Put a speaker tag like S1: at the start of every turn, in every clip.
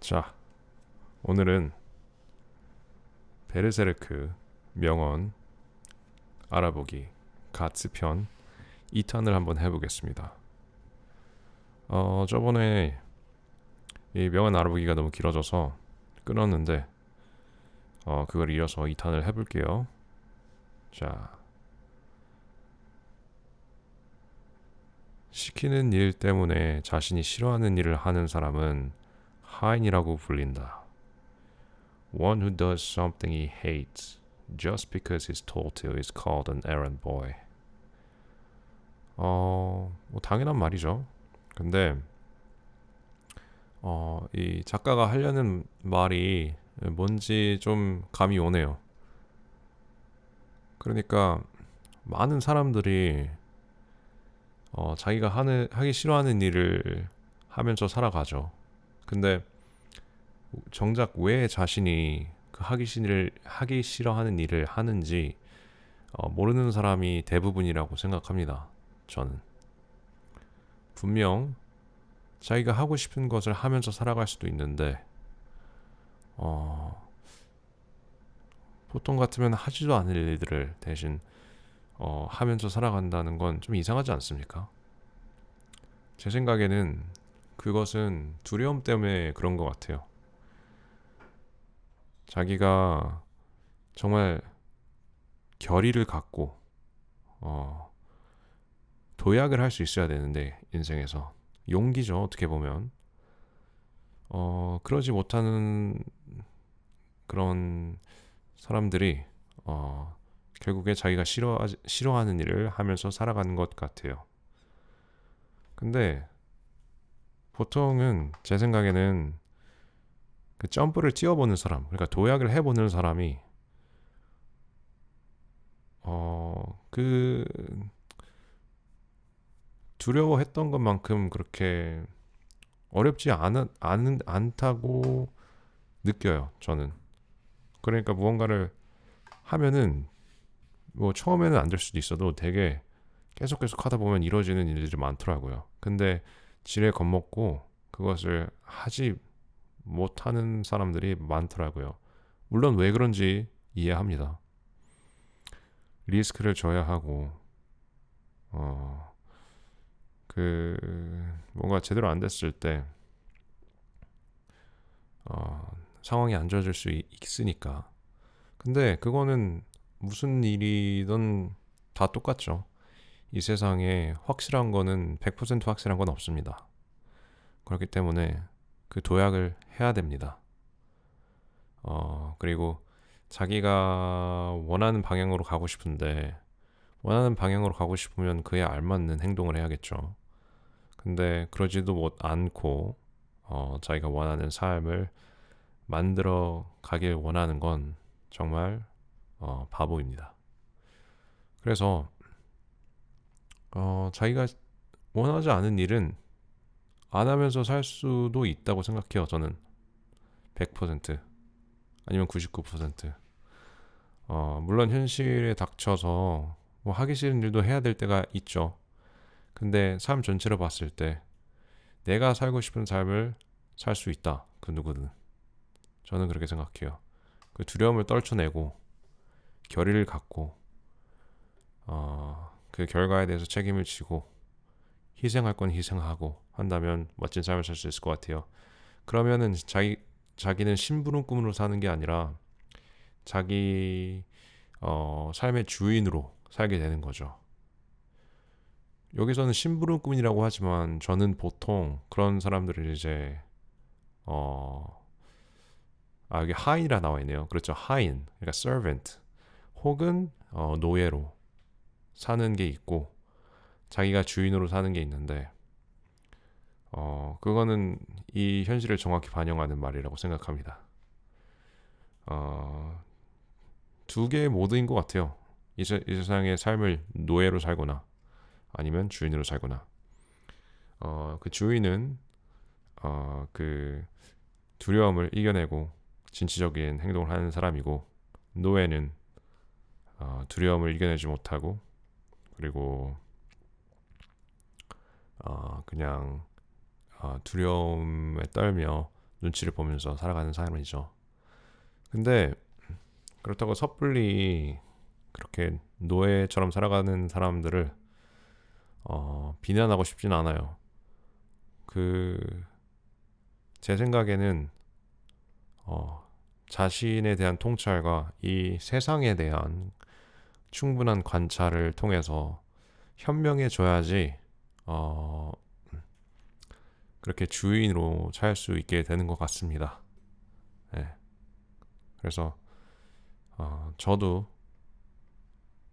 S1: 자, 오늘은 베르세르크 명언 알아보기 가츠 편 2탄을 한번 해보겠습니다. 저번에 이 명언 알아보기가 너무 길어져서 끊었는데 그걸 이어서 2탄을 해볼게요. 자, 시키는 일 때문에 자신이 싫어하는 일을 하는 사람은 하인이라고 불린다. One who does something he hates just because he's told to is called an errand boy. 뭐 당연한 말이죠. 근데 이 작가가 하려는 말이 뭔지 좀 감이 오네요. 그러니까 많은 사람들이 자기가 하기 싫어하는 일을 하면서 살아가죠. 근데 정작 왜 자신이 그 하기 싫어하는 일을 하는지 모르는 사람이 대부분이라고 생각합니다. 저는 분명 자기가 하고 싶은 것을 하면서 살아갈 수도 있는데 보통 같으면 하지도 않을 일들을 대신 하면서 살아간다는 건 좀 이상하지 않습니까? 제 생각에는 그것은 두려움 때문에 그런 것 같아요. 자기가 정말 결의를 갖고 도약을 할 수 있어야 되는데 인생에서 용기죠. 어떻게 보면 그러지 못하는 그런 사람들이 결국에 자기가 싫어하는 일을 하면서 살아가는 것 같아요. 근데 보통은 제 생각에는 그 점프를 뛰어보는 사람, 그러니까 도약을 해보는 사람이 그 두려워했던 것만큼 그렇게 어렵지 않다고 느껴요. 저는. 그러니까 무언가를 하면은 뭐 처음에는 안 될 수도 있어도 되게 계속 하다 보면 이루어지는 일들이 많더라고요. 근데 지레 겁먹고 그것을 하지 못하는 사람들이 많더라고요. 물론 왜 그런지 이해합니다. 리스크를 져야 하고 그 뭔가 제대로 안 됐을 때 상황이 안 좋아질 수 있으니까. 근데 그거는 무슨 일이든 다 똑같죠. 이 세상에 확실한 거는 100% 확실한 건 없습니다. 그렇기 때문에 그 도약을 해야 됩니다. 그리고 자기가 원하는 방향으로 가고 싶은데 원하는 방향으로 가고 싶으면 그에 알맞는 행동을 해야겠죠. 근데 그러지도 않고 자기가 원하는 삶을 만들어 가길 원하는 건 정말 바보입니다. 그래서 자기가 원하지 않은 일은 안 하면서 살 수도 있다고 생각해요. 저는 100% 아니면 99%. 물론 현실에 닥쳐서 뭐 하기 싫은 일도 해야 될 때가 있죠. 근데 삶 전체로 봤을 때 내가 살고 싶은 삶을 살 수 있다. 그 누구든. 저는 그렇게 생각해요. 그 두려움을 떨쳐내고 결의를 갖고 그 결과에 대해서 책임을 지고 희생할 건 희생하고 한다면 멋진 삶을 살 수 있을 것 같아요. 그러면은 자기는 심부름꾼으로 사는 게 아니라 자기 삶의 주인으로 살게 되는 거죠. 여기서는 심부름꾼이라고 하지만 저는 보통 그런 사람들을 이제 여기 하인이라 나와 있네요. 그렇죠. 하인, 그러니까 servant 혹은 노예로 사는 게 있고 자기가 주인으로 사는 게 있는데 그거는 이 현실을 정확히 반영하는 말이라고 생각합니다. 두 개의 모드인 것 같아요. 이 세상의 삶을 노예로 살거나 아니면 주인으로 살거나 그 주인은 그 두려움을 이겨내고 진취적인 행동을 하는 사람이고 노예는 두려움을 이겨내지 못하고 그리고 그냥 두려움에 떨며 눈치를 보면서 살아가는 사람이죠. 근데 그렇다고 섣불리 그렇게 노예처럼 살아가는 사람들을 비난하고 싶진 않아요. 제 생각에는 자신에 대한 통찰과 이 세상에 대한 충분한 관찰을 통해서 현명해져야지 그렇게 주인으로 살 수 있게 되는 것 같습니다. 네. 그래서 저도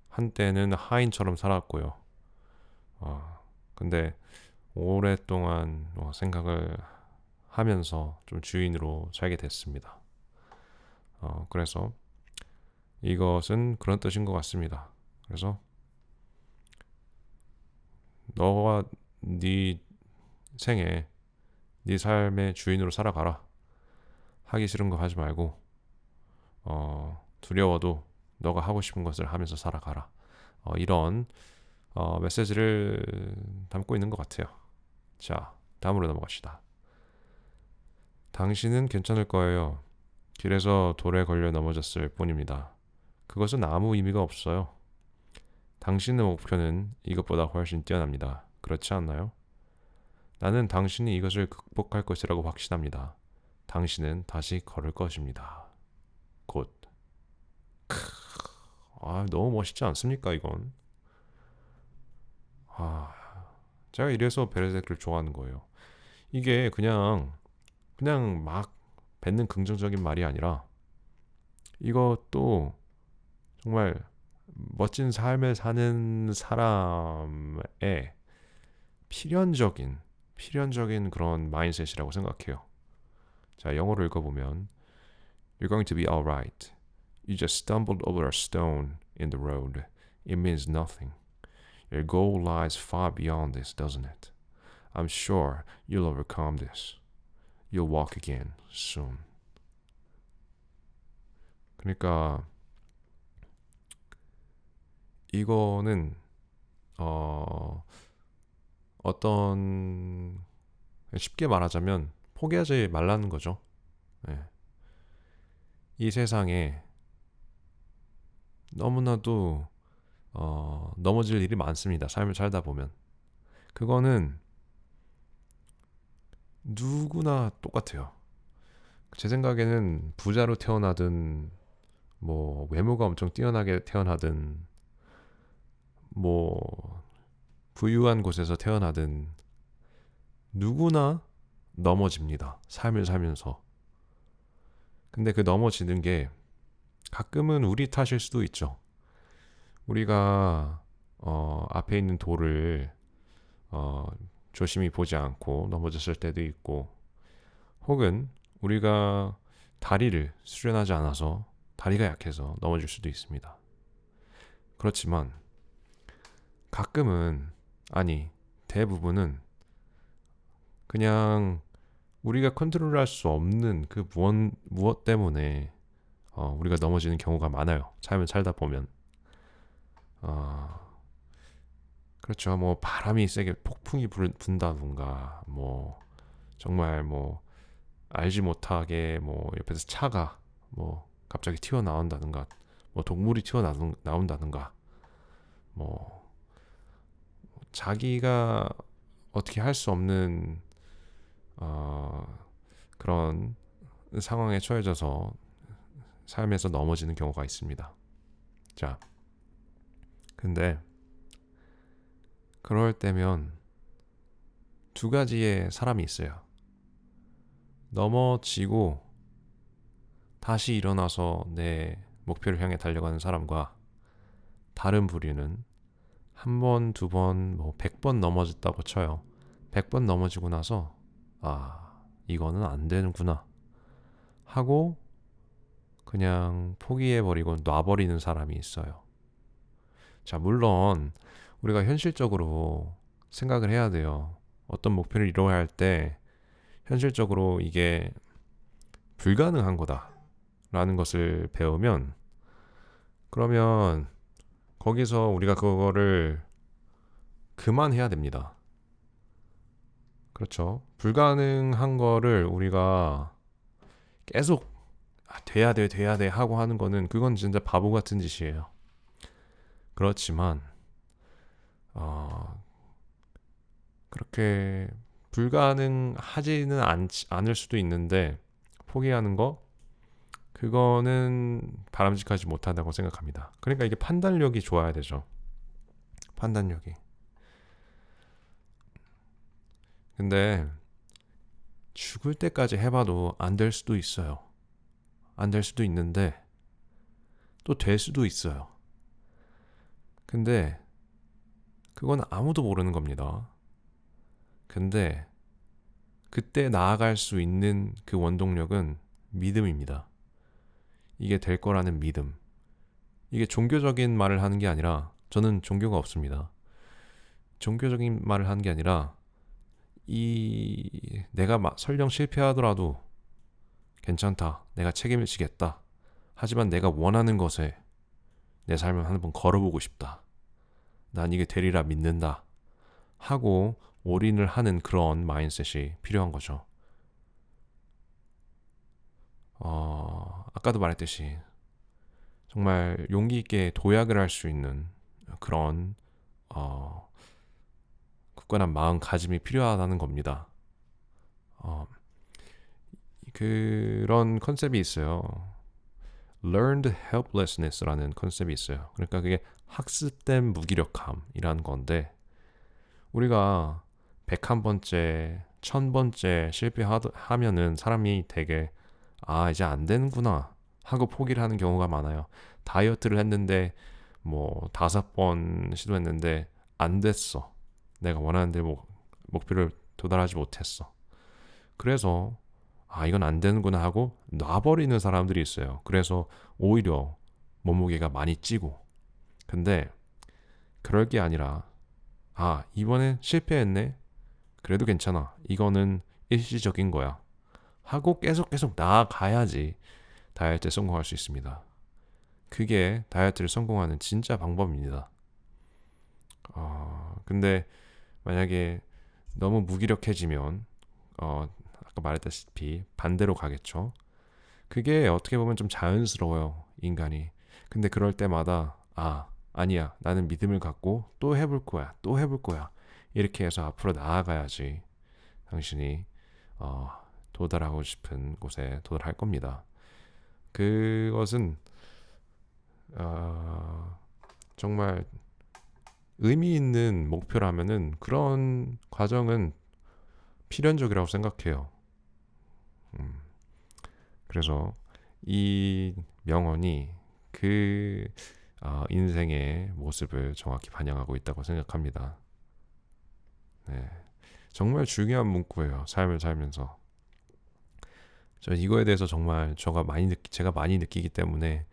S1: 한때는 하인처럼 살았고요. 근데 오랫동안 생각을 하면서 좀 주인으로 살게 됐습니다. 그래서 이것은 그런 뜻인 것 같습니다. 그래서 너와 네 생에 네 삶의 주인으로 살아가라. 하기 싫은 거 하지 말고 두려워도 너가 하고 싶은 것을 하면서 살아가라. 이런 메시지를 담고 있는 것 같아요. 자, 다음으로 넘어갑시다. 당신은 괜찮을 거예요. 길에서 돌에 걸려 넘어졌을 뿐입니다. 그것은 아무 의미가 없어요. 당신의 목표는 이것보다 훨씬 뛰어납니다. 그렇지 않나요? 나는 당신이 이것을 극복할 것이라고 확신합니다. 당신은 다시 걸을 것입니다. 곧. 너무 멋있지 않습니까, 이건? 제가 이래서 베르세크를 좋아하는 거예요. 이게 그냥 막 뱉는 긍정적인 말이 아니라 이것도 정말 멋진 삶을 사는 사람의 필연적인 그런 마인셋이라고 생각해요. 자, 영어로 읽어보면 You're going to be alright. You just stumbled over a stone in the road. It means nothing. Your goal lies far beyond this, doesn't it? I'm sure you'll overcome this. You'll walk again soon. 그러니까 이거는 어떤 쉽게 말하자면 포기하지 말라는 거죠. 네. 이 세상에 너무나도 넘어질 일이 많습니다. 삶을 살다 보면 그거는 누구나 똑같아요. 제 생각에는 부자로 태어나든 뭐 외모가 엄청 뛰어나게 태어나든 뭐 부유한 곳에서 태어나든 누구나 넘어집니다. 삶을 살면서. 근데 그 넘어지는 게 가끔은 우리 탓일 수도 있죠. 우리가 앞에 있는 돌을 조심히 보지 않고 넘어졌을 때도 있고, 혹은 우리가 다리를 수련하지 않아서 다리가 약해서 넘어질 수도 있습니다. 그렇지만 가끔은, 아니 대부분은 그냥 우리가 컨트롤할 수 없는 그 무엇 때문에 우리가 넘어지는 경우가 많아요. 삶을 살다 보면. 그렇죠. 뭐 바람이 세게 폭풍이 분다던가, 뭐 정말 뭐 알지 못하게 뭐 옆에서 차가 뭐 갑자기 튀어나온다든가, 뭐 동물이 튀어나온다든가, 뭐 자기가 어떻게 할 수 없는 그런 상황에 처해져서 삶에서 넘어지는 경우가 있습니다. 자, 근데 그럴 때면 두 가지의 사람이 있어요. 넘어지고 다시 일어나서 내 목표를 향해 달려가는 사람과, 다른 부류는 한 번, 두 번, 뭐 100번 넘어졌다고 쳐요. 100번 넘어지고 나서 이거는 안 되는구나 하고 그냥 포기해버리고 놔버리는 사람이 있어요. 자, 물론 우리가 현실적으로 생각을 해야 돼요. 어떤 목표를 이루어야 할 때 현실적으로 이게 불가능한 거다 라는 것을 배우면, 그러면 거기서 우리가 그거를 그만해야 됩니다. 그렇죠. 불가능한 거를 우리가 계속 돼야 돼 하고 하는 거는 그건 진짜 바보 같은 짓이에요. 그렇지만 그렇게 불가능하지는 않을 수도 있는데 포기하는 거 그거는 바람직하지 못하다고 생각합니다. 그러니까 이게 판단력이 좋아야 되죠. 판단력이. 근데 죽을 때까지 해봐도 안 될 수도 있어요. 안 될 수도 있는데 또 될 수도 있어요. 근데 그건 아무도 모르는 겁니다. 근데 그때 나아갈 수 있는 그 원동력은 믿음입니다. 이게 될 거라는 믿음. 이게 종교적인 말을 하는 게 아니라 저는 종교가 없습니다. 종교적인 말을 하는 게 아니라 내가 설령 실패하더라도 괜찮다. 내가 책임을 지겠다. 하지만 내가 원하는 것에 내 삶을 한번 걸어보고 싶다. 난 이게 되리라 믿는다. 하고 올인을 하는 그런 마인드셋이 필요한 거죠. 아까도 말했듯이 정말 용기 있게 도약을 할 수 있는 그런 굳건한 마음가짐이 필요하다는 겁니다. 그런 컨셉이 있어요. Learned helplessness라는 컨셉이 있어요. 그러니까 그게 학습된 무기력함이라는 건데 우리가 101번째, 1000번째 실패하면은 사람이 되게 이제 안 되는구나 하고 포기를 하는 경우가 많아요. 다이어트를 했는데 뭐 5번 시도했는데 안 됐어. 내가 원하는 목표를 도달하지 못했어. 그래서 이건 안 되는구나 하고 놔버리는 사람들이 있어요. 그래서 오히려 몸무게가 많이 찌고. 근데 그럴 게 아니라 이번엔 실패했네. 그래도 괜찮아. 이거는 일시적인 거야. 하고 계속 나아가야지 다이어트에 성공할 수 있습니다. 그게 다이어트를 성공하는 진짜 방법입니다. 근데 만약에 너무 무기력해지면 아까 말했다시피 반대로 가겠죠. 그게 어떻게 보면 좀 자연스러워요, 인간이. 근데 그럴 때마다 아니야. 나는 믿음을 갖고 또 해볼 거야. 이렇게 해서 앞으로 나아가야지 당신이 도달하고 싶은 곳에 도달할 겁니다. 그것은 정말 의미 있는 목표라면은 그런 과정은 필연적이라고 생각해요. 그래서 이 명언이 그 인생의 모습을 정확히 반영하고 있다고 생각합니다. 네. 정말 중요한 문구예요. 삶을 살면서. 저 이거에 대해서 정말 제가 많이 느끼기 때문에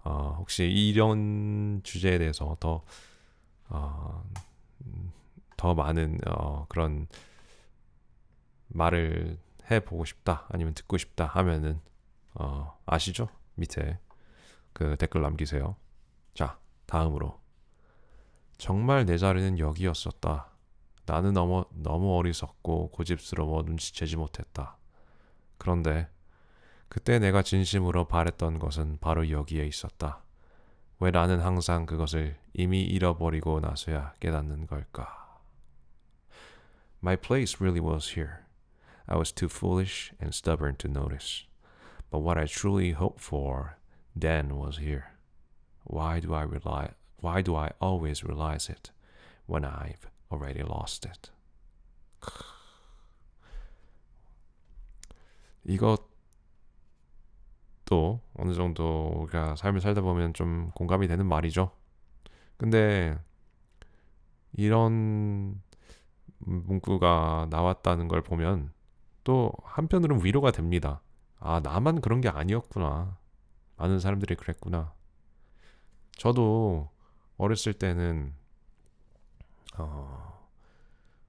S1: 혹시 이런 주제에 대해서 더 많은 그런 말을 해보고 싶다 아니면 듣고 싶다 하면은 아시죠? 밑에 그 댓글 남기세요. 자, 다음으로 정말 내 자리는 여기였었다. 나는 너무 어리석고 고집스러워 눈치채지 못했다. 그런데 그때 내가 진심으로 바랬던 것은 바로 여기에 있었다. 왜 나는 항상 그것을 이미 잃어버리고 나서야 깨닫는 걸까? My place really was here. I was too foolish and stubborn to notice. But what I truly hoped for then was here. Why do I always realize it when I've already lost it? 이것도 어느 정도 우리가 삶을 살다 보면 좀 공감이 되는 말이죠. 근데 이런 문구가 나왔다는 걸 보면 또 한편으로는 위로가 됩니다. 나만 그런 게 아니었구나. 많은 사람들이 그랬구나. 저도 어렸을 때는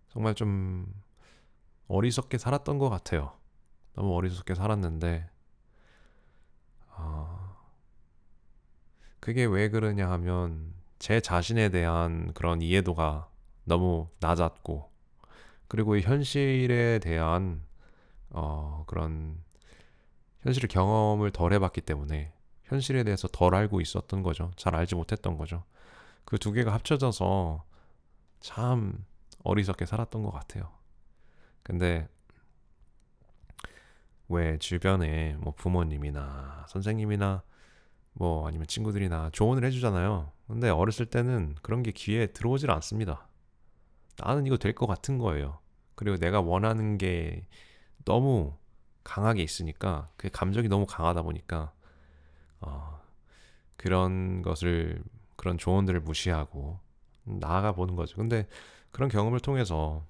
S1: 정말 좀 어리석게 살았던 것 같아요. 너무 어리석게 살았는데 그게 왜 그러냐 하면 제 자신에 대한 그런 이해도가 너무 낮았고 그리고 이 현실에 대한 그런 현실을 경험을 덜 해봤기 때문에 현실에 대해서 덜 알고 있었던 거죠. 잘 알지 못했던 거죠. 그 두 개가 합쳐져서 참 어리석게 살았던 것 같아요. 근데 왜 주변에 뭐 부모님이나 선생님이나 뭐 아니면 친구들이나 조언을 해주잖아요. 근데 어렸을 때는 그런 게 귀에 들어오질 않습니다. 나는 이거 될 것 같은 거예요. 그리고 내가 원하는 게 너무 강하게 있으니까 그 감정이 너무 강하다 보니까 어, 그런 조언들을 무시하고 나아가 보는 거죠. 근데 그런 경험을 통해서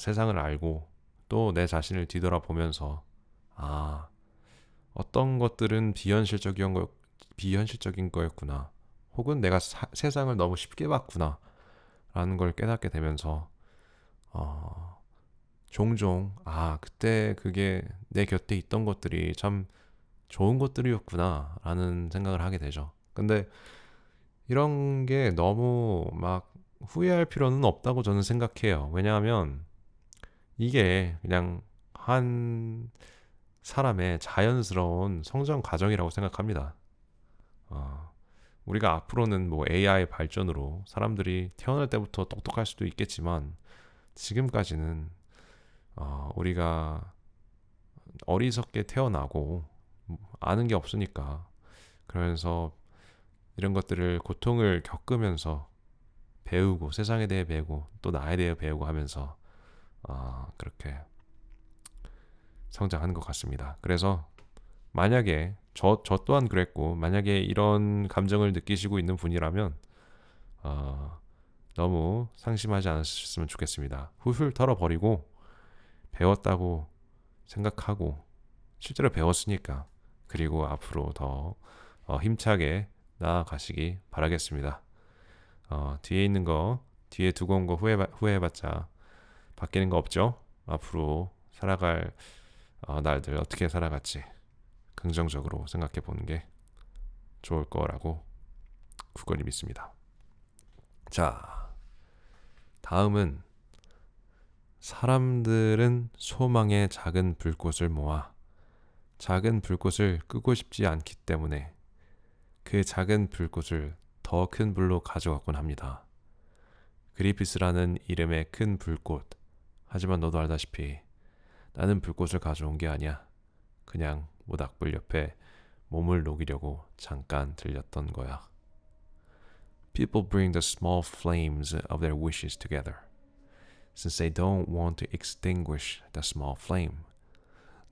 S1: 세상을 알고 또 내 자신을 뒤돌아보면서 아 어떤 것들은 비현실적인 거였구나. 혹은 내가 세상을 너무 쉽게 봤구나. 라는 걸 깨닫게 되면서 어, 종종 그때 그게 내 곁에 있던 것들이 참 좋은 것들이었구나 라는 생각을 하게 되죠. 근데 이런 게 너무 막 후회할 필요는 없다고 저는 생각해요. 왜냐하면 이게 그냥 한 사람의 자연스러운 성장 과정이라고 생각합니다. 어, 우리가 앞으로는 뭐 AI 발전으로 사람들이 태어날 때부터 똑똑할 수도 있겠지만 지금까지는 우리가 어리석게 태어나고 아는 게 없으니까 그러면서 이런 것들을 고통을 겪으면서 배우고 세상에 대해 배우고 또 나에 대해 배우고 하면서 그렇게 성장하는 것 같습니다. 그래서 만약에 저 또한 그랬고 만약에 이런 감정을 느끼시고 있는 분이라면 너무 상심하지 않으셨으면 좋겠습니다. 훌훌 털어버리고 배웠다고 생각하고 실제로 배웠으니까 그리고 앞으로 더 힘차게 나아가시기 바라겠습니다. 뒤에 있는 거 뒤에 두고 온 거 후회해봤자 바뀌는 거 없죠? 앞으로 살아갈 날들 어떻게 살아갈지 긍정적으로 생각해 보는 게 좋을 거라고 굳건히 믿습니다. 자, 다음은 사람들은 소망의 작은 불꽃을 모아 작은 불꽃을 끄고 싶지 않기 때문에 그 작은 불꽃을 더 큰 불로 가져갔곤 합니다. 그리피스라는 이름의 큰 불꽃. 하지만 너도 알다시피 나는 불꽃을 가져온 게 아니야. 그냥 모닥불 옆에 몸을 녹이려고 잠깐 들렸던 거야. People bring the small flames of their wishes together. Since they don't want to extinguish the small flame,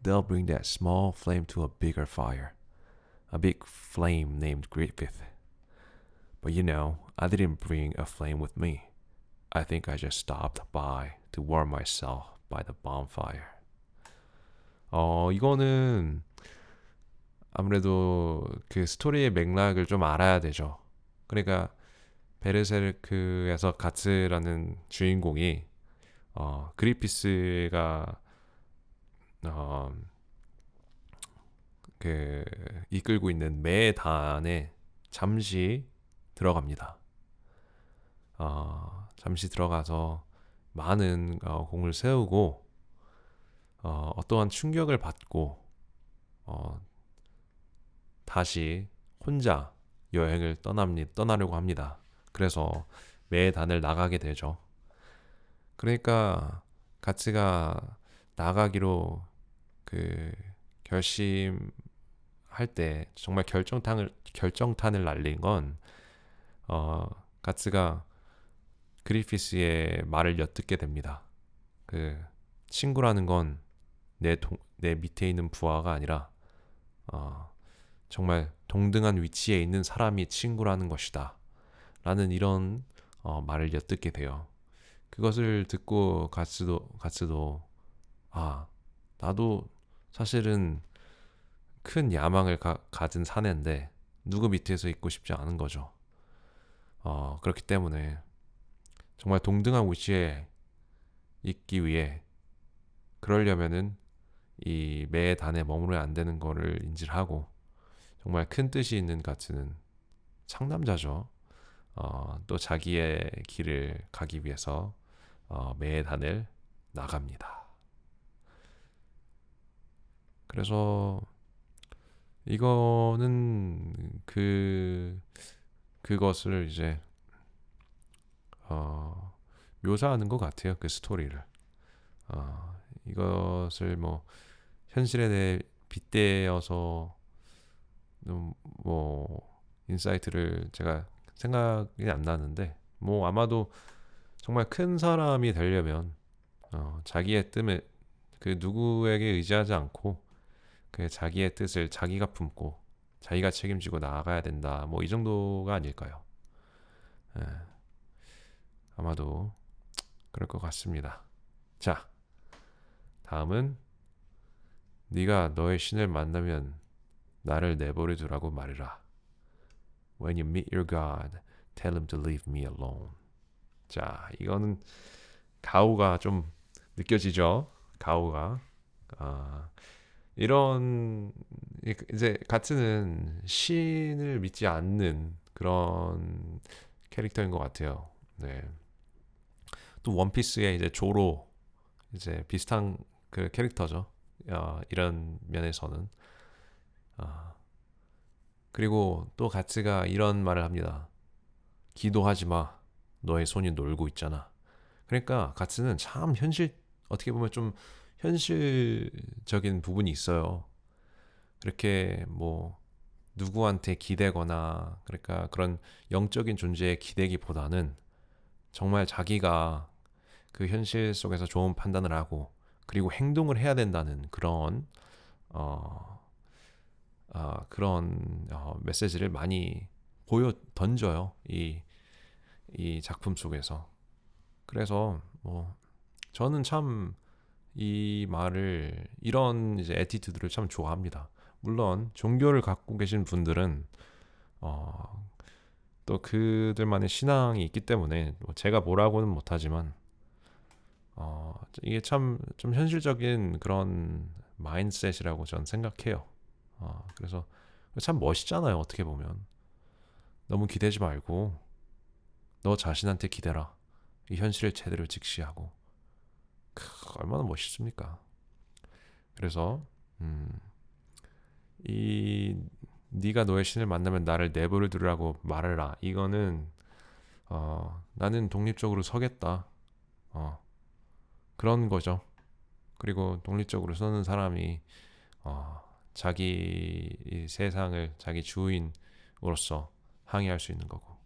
S1: they'll bring that small flame to a bigger fire. A big flame named Griffith. But you know, I didn't bring a flame with me. I think I just stopped by to warm myself by the bonfire. 이거는 아무래도 그 스토리의 맥락을 좀 알아야 되죠. 그러니까 베르세르크에서 가츠라는 주인공이 그리피스가 그 이끌고 있는 매단에 잠시 들어갑니다. 잠시 들어가서 많은 공을 세우고 어떠한 충격을 받고 다시 혼자 여행을 떠나려고 합니다. 그래서 매단을 나가게 되죠. 그러니까 가츠가 나가기로 그 결심할 때 정말 결정탄을 날린 건 가츠가 그리피스의 말을 엿듣게 됩니다. 그 친구라는 건 내 밑에 있는 부하가 아니라 정말 동등한 위치에 있는 사람이 친구라는 것이다. 라는 이런 말을 엿듣게 돼요. 그것을 듣고 가츠도 나도 사실은 큰 야망을 가진 사내인데 누구 밑에서 있고 싶지 않은 거죠. 그렇기 때문에 정말 동등한 위치에 있기 위해 그러려면은 이 매단에 머무르면 안 되는 거를 인지를 하고 정말 큰 뜻이 있는 가츠는 상남자죠. 또 자기의 길을 가기 위해서 매단을 나갑니다. 그래서 이거는 그것을 이제 묘사하는 것 같아요. 그 스토리를. 이것을 뭐 현실에 대해 빗대어서 뭐 인사이트를 제가 생각이 안 나는데 뭐 아마도 정말 큰 사람이 되려면 자기의 뜻을 그 누구에게 의지하지 않고 그 자기의 뜻을 자기가 품고 자기가 책임지고 나아가야 된다. 뭐 이 정도가 아닐까요? 예, 아마도 그럴 것 같습니다. 자, 다음은 네가 너의 신을 만나면 나를 내버려 두라고 말해라. When you meet your God, tell him to leave me alone. 자, 이거는 가오가 좀 느껴지죠? 가오가. 이런 이제 가츠는 신을 믿지 않는 그런 캐릭터인 것 같아요. 네. 또 원피스의 이제 조로 이제 비슷한 그 캐릭터죠. 이런 면에서는. 그리고 또 가츠가 이런 말을 합니다. 기도하지 마. 너의 손이 놀고 있잖아. 그러니까 가츠는 참 어떻게 보면 좀 현실적인 부분이 있어요. 그렇게 뭐 누구한테 기대거나 그러니까 그런 영적인 존재에 기대기보다는 정말 자기가 그 현실 속에서 좋은 판단을 하고 그리고 행동을 해야 된다는 그런 메시지를 많이 보여 던져요. 이 작품 속에서. 그래서 뭐 저는 참 이 말을 이런 이제 애티튜드를 참 좋아합니다. 물론 종교를 갖고 계신 분들은 또 그들만의 신앙이 있기 때문에 뭐 제가 뭐라고는 못하지만 이게 참 좀 현실적인 그런 마인드셋이라고 저는 생각해요. 그래서 참 멋있잖아요. 어떻게 보면 너무 기대지 말고 너 자신한테 기대라. 이 현실을 제대로 직시하고 얼마나 멋있습니까? 그래서 이 네가 너의 신을 만나면 나를 내버려 두라고 말해라. 이거는 나는 독립적으로 서겠다. 그런 거죠. 그리고 독립적으로 서는 사람이 자기 이 세상을 자기 주인으로서 항해할 수 있는 거고.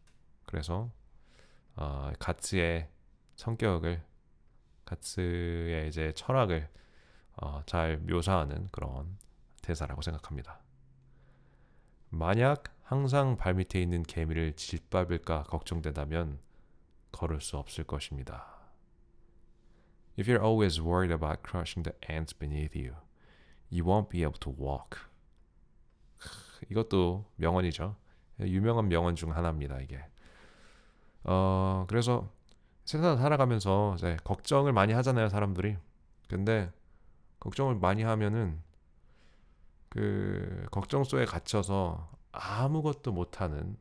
S1: 그래서 가츠의 성격을 가츠의 이제 철학을 잘 묘사하는 그런 대사라고 생각합니다. 만약 항상 발밑에 있는 개미를 짓밟을까 걱정된다면 걸을 수 없을 것입니다. If you're always worried about crushing the ants beneath you, you won't be able to walk. 이것도 명언이죠. 유명한 명언 중 하나입니다, 이게. 그래서 세상 살아가면서 이제 걱정을 많이 하잖아요, 사람들이. 근데 걱정을 많이 하면은 그 걱정 속에 갇혀서 아무것도 못하는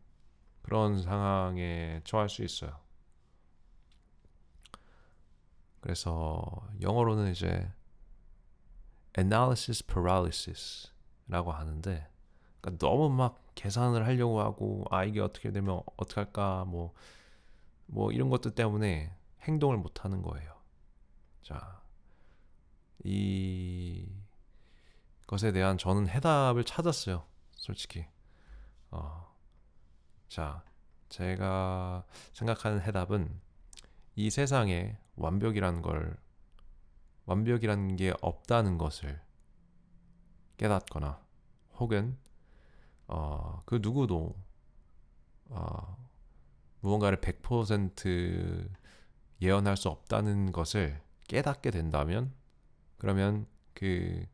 S1: 그런 상황에 처할 수 있어요. 그래서 영어로는 이제 analysis paralysis라고 하는데 그러니까 너무 막 계산을 하려고 하고 이게 어떻게 되면 어떡할까 뭐 이런 것들 때문에 행동을 못 하는 거예요. 자, 이 것에 대한 저는 해답을 찾았어요. 솔직히. 자, 제가 생각하는 해답은 이 세상에 완벽이라는 게 없다는 것을 깨닫거나 혹은 그 누구도 무언가를 100% 예언할 수 없다는 것을 깨닫게 된다면 그러면 그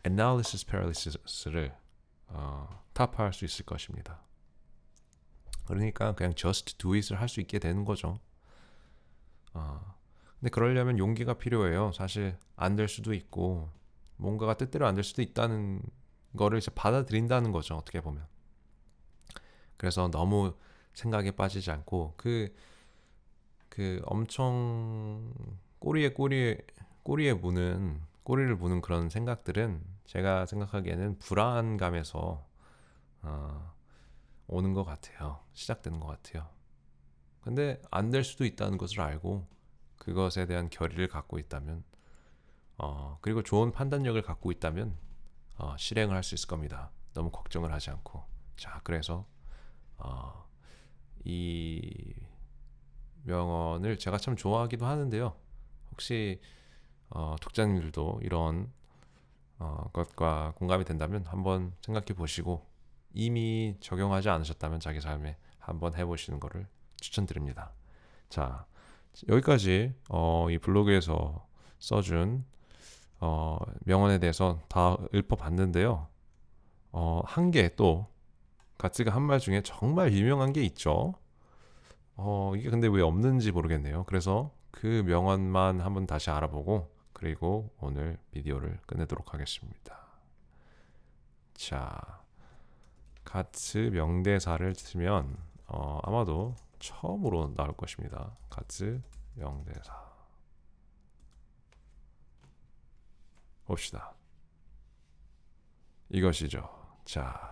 S1: analysis paralysis를 타파할 수 있을 것입니다. 그러니까 그냥 just do it을 할 수 있게 되는 거죠. 근데 그러려면 용기가 필요해요. 사실 안 될 수도 있고 뭔가가 뜻대로 안 될 수도 있다는 거를 이제 받아들인다는 거죠. 어떻게 보면. 그래서 너무 생각에 빠지지 않고 그 엄청 꼬리에 꼬리를 무는 그런 생각들은 제가 생각하기에는 불안감에서 어, 오는 것 같아요. 시작되는 것 같아요. 근데 안 될 수도 있다는 것을 알고 그것에 대한 결의를 갖고 있다면 그리고 좋은 판단력을 갖고 있다면 실행을 할 수 있을 겁니다. 너무 걱정을 하지 않고. 자, 그래서 어, 이 명언을 제가 참 좋아하기도 하는데요. 혹시 독자님들도 이런 것과 공감이 된다면 한번 생각해 보시고 이미 적용하지 않으셨다면 자기 삶에 한번 해보시는 것을 추천드립니다. 자, 여기까지 이 블로그에서 써준 명언에 대해서 다 읊어봤는데요. 한 개 또 가츠가 한 말 중에 정말 유명한 게 있죠. 이게 근데 왜 없는지 모르겠네요. 그래서 그 명언만 한번 다시 알아보고 그리고 오늘 비디오를 끝내도록 하겠습니다. 자, 가츠 명대사를 치면 아마도 처음으로 나올 것입니다. 가츠 명대사 봅시다. 이것이죠. 자,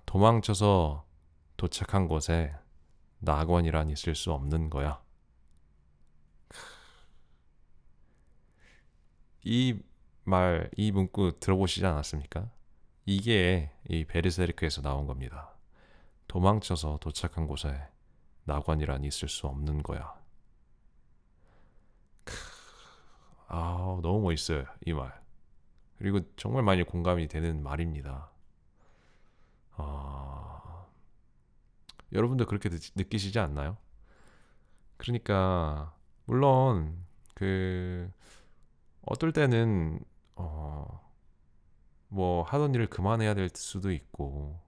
S1: 도망쳐서 도착한 곳에 낙원이란 있을 수 없는 거야. 이 문구 들어보시지 않았습니까? 이게 이 베르세르크에서 나온 겁니다. 도망쳐서 도착한 곳에 낙원이란 있을 수 없는 거야. 너무 멋있어요, 이 말. 그리고 정말 많이 공감이 되는 말입니다. 여러분도 그렇게 느끼시지 않나요? 그러니까 물론 그 어떨 때는 뭐 하던 일을 그만해야 될 수도 있고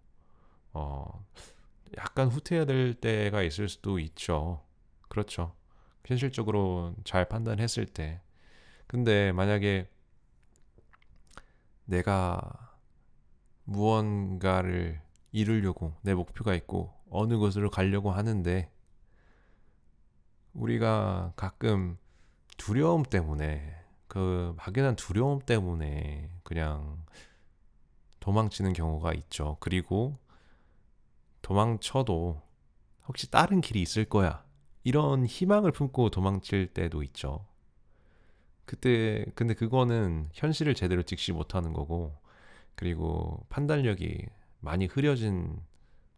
S1: 약간 후퇴해야 될 때가 있을 수도 있죠. 그렇죠. 현실적으로 잘 판단했을 때. 근데 만약에 내가 무언가를 이루려고 내 목표가 있고 어느 곳으로 가려고 하는데 우리가 가끔 두려움 때문에 그 막연한 두려움 때문에 그냥 도망치는 경우가 있죠. 그리고 도망쳐도 혹시 다른 길이 있을 거야. 이런 희망을 품고 도망칠 때도 있죠. 근데 그거는 현실을 제대로 직시 못하는 거고, 그리고 판단력이 많이 흐려진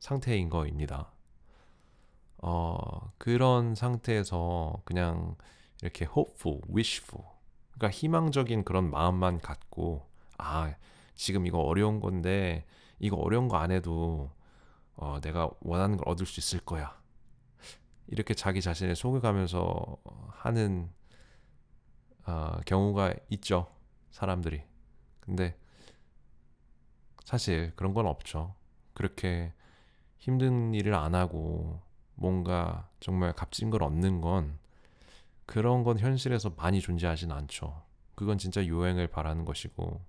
S1: 상태인 거입니다. 그런 상태에서 그냥 이렇게 hopeful, wishful, 그러니까 희망적인 그런 마음만 갖고, 지금 이거 어려운 건데, 이거 어려운 거 안 해도 내가 원하는 걸 얻을 수 있을 거야. 이렇게 자기 자신을 속여가면서 하는 경우가 있죠. 사람들이. 근데 사실 그런 건 없죠. 그렇게 힘든 일을 안 하고 뭔가 정말 값진 걸 얻는 건 그런 건 현실에서 많이 존재하진 않죠. 그건 진짜 요행을 바라는 것이고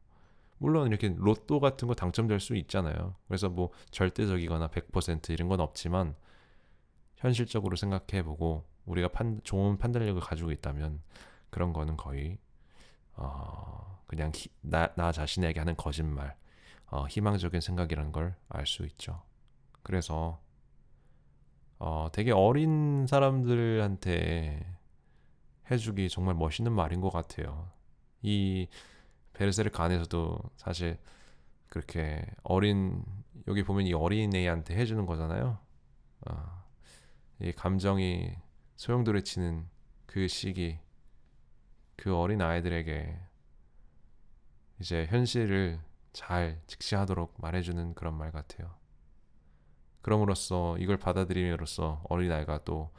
S1: 물론 이렇게 로또 같은 거 당첨될 수 있잖아요. 그래서 뭐 절대적이거나 100% 이런 건 없지만 현실적으로 생각해보고 우리가 좋은 판단력을 가지고 있다면 그런 거는 거의 그냥 나 자신에게 하는 거짓말, 희망적인 생각이라는 걸 알 수 있죠. 그래서 되게 어린 사람들한테 해주기 정말 멋있는 말인 것 같아요. 이 베르세르크 안에서도 사실 그렇게 여기 보면 이 어린애한테 해주는 거잖아요. 이 감정이 소용돌이치는 그 시기, 그 어린 아이들에게 이제 현실을 잘 직시하도록 말해주는 그런 말 같아요. 그럼으로써 이걸 받아들임으로써 어린아이가 또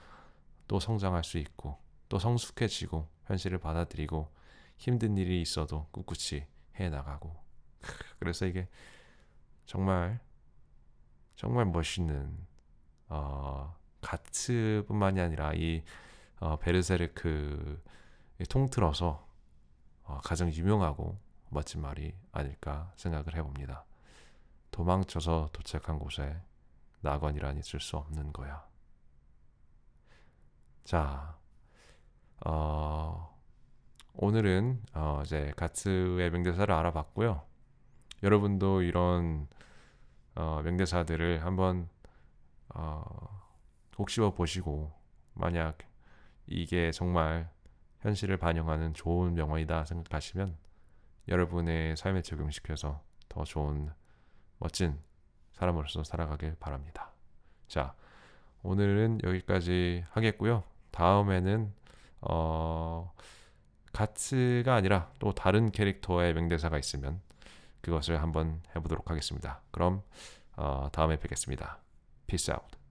S1: 성장할 수 있고 또 성숙해지고 현실을 받아들이고 힘든 일이 있어도 꿋꿋이 해나가고 그래서 이게 정말 정말 멋있는 가츠뿐만이 아니라 이 베르세르크 통틀어서 가장 유명하고 멋진 말이 아닐까 생각을 해봅니다. 도망쳐서 도착한 곳에 낙원이란 있을 수 없는 거야. 자, 오늘은 이제 가츠의 명대사를 알아봤고요. 여러분도 이런 명대사들을 한번 곱씹어 보시고, 만약 이게 정말 현실을 반영하는 좋은 명언이다 생각하시면 여러분의 삶에 적용시켜서 더 좋은 멋진 사람으로서 살아가길 바랍니다. 자, 오늘은 여기까지 하겠고요. 다음에는 가츠가 아니라 또 다른 캐릭터의 명대사가 있으면 그것을 한번 해보도록 하겠습니다. 그럼 다음에 뵙겠습니다. Peace out.